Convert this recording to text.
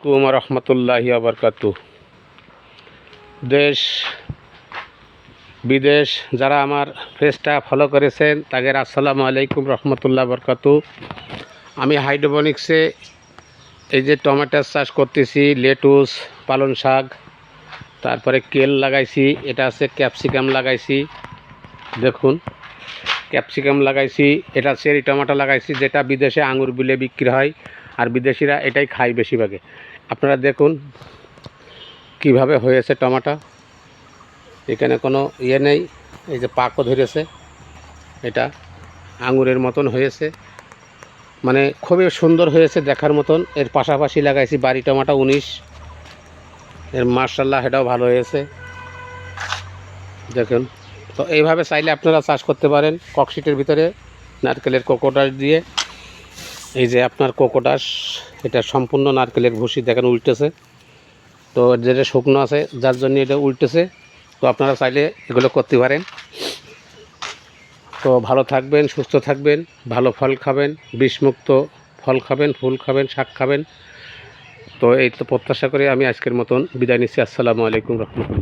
কুম রহমতুল্লাহি আবরকাতু। দেশ বিদেশ যারা আমার পেজটা ফলো করেছেন তাদের আসসালামু আলাইকুম রহমতুল্লাহ বরকাতু। আমি হাইড্রোপনিক্সে এই যে টমেটোর চাষ করতেছি, লেটুস, পালং শাক, তারপরে কেল লাগাইছি, এটা আছে ক্যাপসিকাম লাগাইছি। দেখুন ক্যাপসিকাম লাগাইছি, এটা চেরি টমেটো লাগাইছি, যেটা বিদেশে আঙুর বিলে বিক্রি হয় আর বিদেশিরা এটাই খায় বেশিরভাগে। আপনারা দেখুন কিভাবে হয়েছে টমেটো, এখানে কোনো ইয়ে নেই, এই যে পাকও ধরেছে, এটা আঙুরের মতন হয়েছে, মানে খুবই সুন্দর হয়েছে দেখার মতন। এর পাশাপাশি লাগাইছি বাড়ি টমেটো 19, এর মাশাআল্লাহ এটাও ভালো হয়েছে দেখুন। তো এইভাবে চাইলে আপনারা চাষ করতে পারেন ককশিটের ভিতরে নারকেলের কোকোডাস দিয়ে। এই যে আপনার কোকোডাস, এটা সম্পূর্ণ নারকেলের ভুসি, দেখেন উল্টেছে, তো যেটা শুকনো আছে যার জন্য এটা উল্টেছে। তো আপনারা চাইলে এগুলো করতে পারেন। তো ভালো থাকবেন, সুস্থ থাকবেন, ভালো ফল খাবেন, বিষমুক্ত ফল খাবেন, ফুল খাবেন, শাক খাবেন। তো এই তো প্রত্যাশা করে আমি আজকের মতন বিদায় নিচ্ছি। আসসালামু আলাইকুম রহমতুল্লাহ।